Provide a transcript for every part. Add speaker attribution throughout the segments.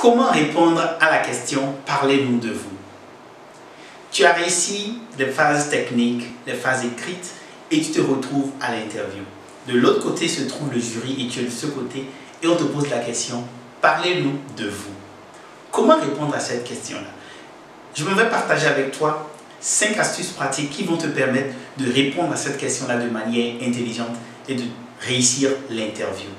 Speaker 1: Comment répondre à la question « Parlez-nous de vous ». Tu as réussi les phases techniques, les phases écrites et tu te retrouves à l'interview. De l'autre côté se trouve le jury et tu es de ce côté et on te pose la question « Parlez-nous de vous ». Comment répondre à cette question-là? Je vais partager avec toi 5 astuces pratiques qui vont te permettre de répondre à cette question-là de manière intelligente et de réussir l'interview.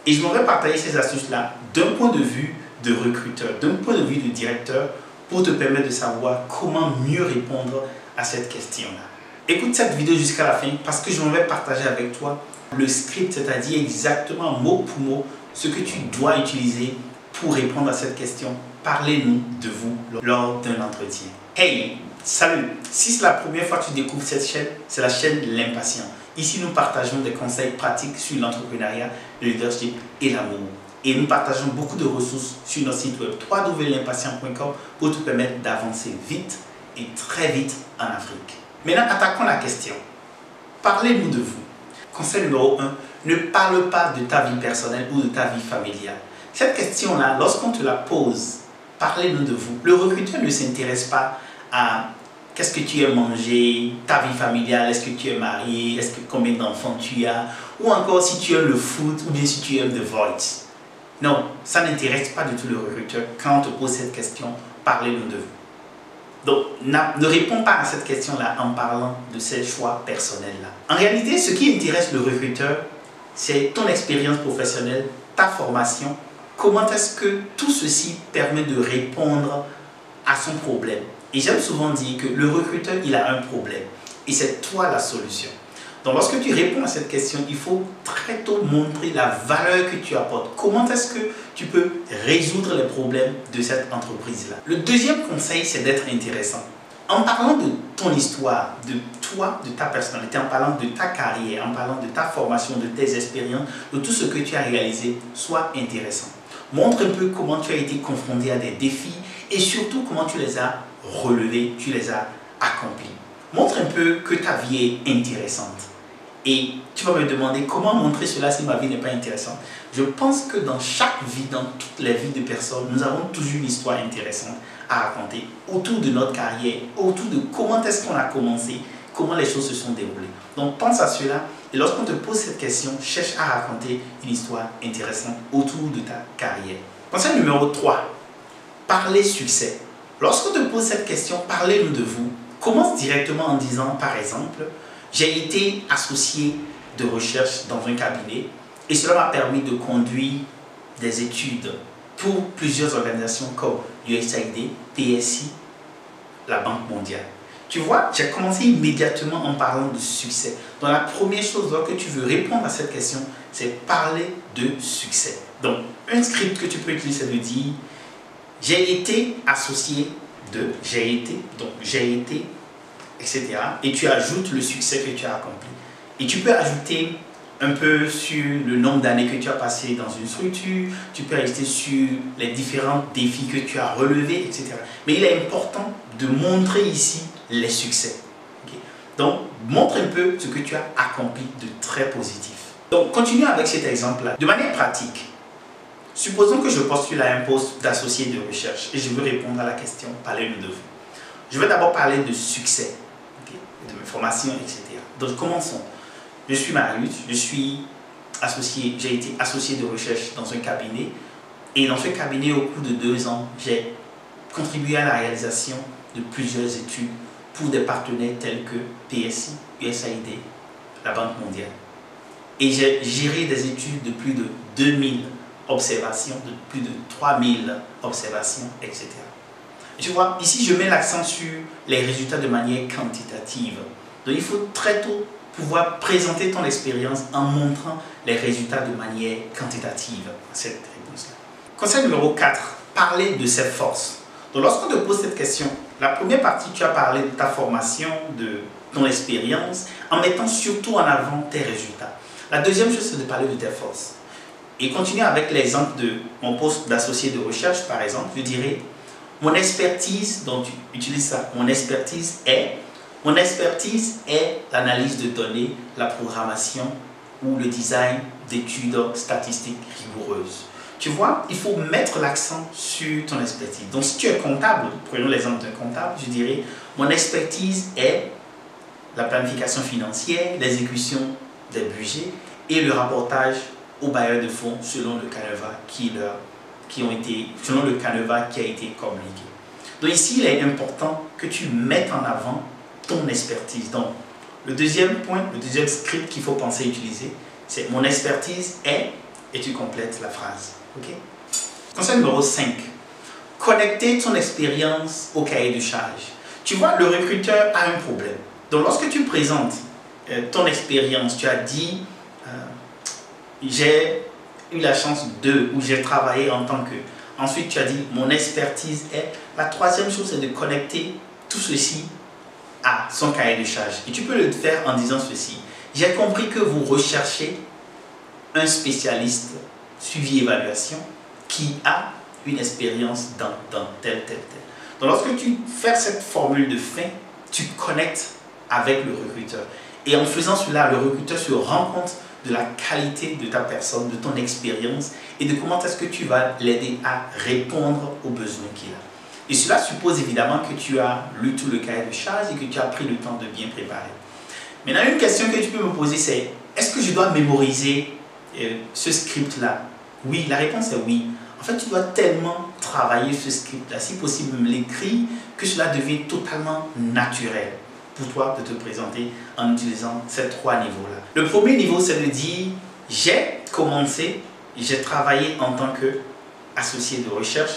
Speaker 1: Et je vais partager ces astuces-là d'un point de vue de recruteur, d'un point de vue de directeur, pour te permettre de savoir comment mieux répondre à cette question-là. Écoute cette vidéo jusqu'à la fin parce que je vais partager avec toi le script, c'est-à-dire exactement mot pour mot ce que tu dois utiliser pour répondre à cette question. Parlez-nous de vous lors d'un entretien. Hey, salut! Si c'est la première fois que tu découvres cette chaîne, c'est la chaîne L'Impatient. Ici, nous partageons des conseils pratiques sur l'entrepreneuriat, le leadership et l'amour. Et nous partageons beaucoup de ressources sur notre site web www.limpatient.com pour te permettre d'avancer vite et très vite en Afrique. Maintenant, attaquons la question. Parlez-nous de vous. Conseil numéro 1, ne parle pas de ta vie personnelle ou de ta vie familiale. Cette question-là, lorsqu'on te la pose, parlez-nous de vous. Le recruteur ne s'intéresse pas à qu'est-ce que tu aimes manger, ta vie familiale, est-ce que tu es marié, combien d'enfants tu as, ou encore si tu aimes le foot ou bien si tu aimes The Voice. Non, ça n'intéresse pas du tout le recruteur quand on te pose cette question, parlez-nous de vous. Donc, ne réponds pas à cette question-là en parlant de ces choix personnels-là. En réalité, ce qui intéresse le recruteur, c'est ton expérience professionnelle, ta formation, comment est-ce que tout ceci permet de répondre à son problème. Et j'aime souvent dire que le recruteur, il a un problème et c'est toi la solution. Donc, lorsque tu réponds à cette question, il faut très tôt montrer la valeur que tu apportes. Comment est-ce que tu peux résoudre les problèmes de cette entreprise-là? Le deuxième conseil, c'est d'être intéressant. En parlant de ton histoire, de toi, de ta personnalité, en parlant de ta carrière, en parlant de ta formation, de tes expériences, de tout ce que tu as réalisé, sois intéressant. Montre un peu comment tu as été confronté à des défis et surtout comment tu les as relevés, tu les as accomplis. Montre un peu que ta vie est intéressante. Et tu vas me demander comment montrer cela si ma vie n'est pas intéressante. Je pense que dans chaque vie, dans toutes les vies de personnes, nous avons toujours une histoire intéressante à raconter autour de notre carrière, autour de comment est-ce qu'on a commencé, comment les choses se sont déroulées. Donc pense à cela et lorsqu'on te pose cette question, cherche à raconter une histoire intéressante autour de ta carrière. Conseil numéro 3, parlez succès. Lorsqu'on te pose cette question, parlez-nous de vous. Commence directement en disant, par exemple, j'ai été associé de recherche dans un cabinet et cela m'a permis de conduire des études pour plusieurs organisations comme USAID, PSI, la Banque mondiale. Tu vois, j'ai commencé immédiatement en parlant de succès. Donc la première chose lorsque tu veux répondre à cette question, c'est parler de succès. Donc un script que tu peux utiliser, c'est de dire j'ai été associé de, j'ai été, etc. Et tu ajoutes le succès que tu as accompli. Et tu peux ajouter un peu sur le nombre d'années que tu as passé dans une structure, tu peux ajouter sur les différents défis que tu as relevés, etc. Mais il est important de montrer ici les succès. Okay? Donc, montre un peu ce que tu as accompli de très positif. Donc, continuons avec cet exemple-là. De manière pratique, supposons que je postule à un poste d'associé de recherche et je veux répondre à la question, parlez-nous de vous. Je vais d'abord parler de succès, okay, de mes formations, etc. Donc, commençons. Je suis Marius, j'ai été associé de recherche dans un cabinet et dans ce cabinet, au cours de 2 ans, j'ai contribué à la réalisation de plusieurs études pour des partenaires tels que PSI, USAID, la Banque mondiale. Et j'ai géré des études de plus de 2000 observations, de plus de 3000 observations, etc. Tu vois, ici je mets l'accent sur les résultats de manière quantitative. Donc il faut très tôt pouvoir présenter ton expérience en montrant les résultats de manière quantitative à cette réponse-là. Conseil numéro 4, parler de ses forces. Donc lorsqu'on te pose cette question, la première partie, tu as parlé de ta formation, de ton expérience, en mettant surtout en avant tes résultats. La deuxième chose, c'est de parler de tes forces. Et continuer avec l'exemple de mon poste d'associé de recherche, par exemple, je dirais, mon expertise, donc tu utilises ça, mon expertise est l'analyse de données, la programmation ou le design d'études statistiques rigoureuses. Tu vois, il faut mettre l'accent sur ton expertise. Donc, si tu es comptable, prenons l'exemple d'un comptable, je dirais, mon expertise est la planification financière, l'exécution des budgets et le rapportage aux bailleurs de fonds selon le canevas selon le canevas qui a été communiqué. Donc ici, il est important que tu mettes en avant ton expertise. Donc, le deuxième point, le deuxième script qu'il faut penser à utiliser, c'est mon expertise est, et tu complètes la phrase. Ok? Conseil numéro 5. Connecter ton expérience au cahier de charge. Tu vois, le recruteur a un problème. Donc, lorsque tu présentes ton expérience, tu as dit j'ai eu la chance de, ou j'ai travaillé en tant que. Ensuite, tu as dit mon expertise est. La troisième chose, c'est de connecter tout ceci à son cahier de charge. Et tu peux le faire en disant ceci. J'ai compris que vous recherchez un spécialiste suivi-évaluation qui a une expérience dans tel. Donc, lorsque tu fais cette formule de fin, tu connectes avec le recruteur. Et en faisant cela, le recruteur se rend compte de la qualité de ta personne, de ton expérience et de comment est-ce que tu vas l'aider à répondre aux besoins qu'il a. Et cela suppose évidemment que tu as lu tout le cahier de charge et que tu as pris le temps de bien préparer. Maintenant, une question que tu peux me poser, c'est est-ce que je dois mémoriser ce script-là? Oui, la réponse est oui. En fait, tu dois tellement travailler ce script-là, si possible même l'écrire, que cela devient totalement naturel pour toi de te présenter en utilisant ces trois niveaux-là. Le premier niveau, c'est de dire j'ai commencé, j'ai travaillé en tant qu'associé de recherche,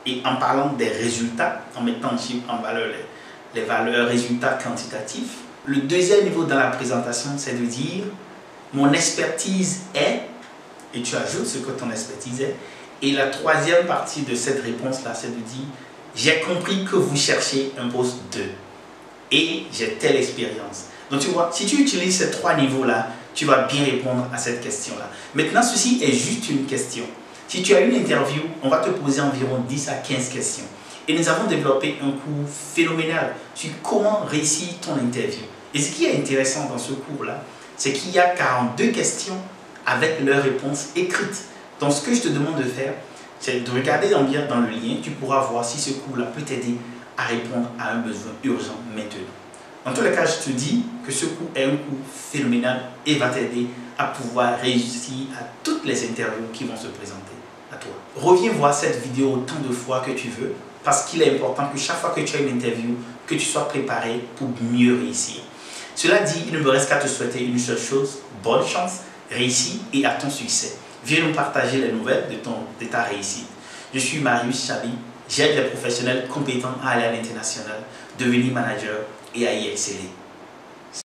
Speaker 1: et en parlant des résultats, en mettant en valeur les valeurs résultats quantitatifs. Le deuxième niveau dans la présentation, c'est de dire mon expertise est, et tu ajoutes ce que ton expertise est. Et la troisième partie de cette réponse-là, c'est de dire j'ai compris que vous cherchez un poste 2 et j'ai telle expérience. Donc tu vois, si tu utilises ces trois niveaux-là, tu vas bien répondre à cette question-là. Maintenant, ceci est juste une question. Si tu as une interview, on va te poser environ 10 à 15 questions. Et nous avons développé un cours phénoménal sur comment réussir ton interview. Et ce qui est intéressant dans ce cours-là, c'est qu'il y a 42 questions avec leurs réponses écrites. Donc ce que je te demande de faire, c'est de regarder bien dans le lien. Tu pourras voir si ce cours-là peut t'aider à répondre à un besoin urgent maintenant. Dans tous les cas, je te dis que ce cours est un cours phénoménal et va t'aider à pouvoir réussir à toutes les interviews qui vont se présenter à toi. Reviens voir cette vidéo autant de fois que tu veux parce qu'il est important que chaque fois que tu as une interview, que tu sois préparé pour mieux réussir. Cela dit, il ne me reste qu'à te souhaiter une seule chose, bonne chance, réussite et à ton succès. Viens nous partager les nouvelles de ta réussite. Je suis Marius Chabi, j'aide les professionnels compétents à aller à l'international, devenir manager et à y exceller.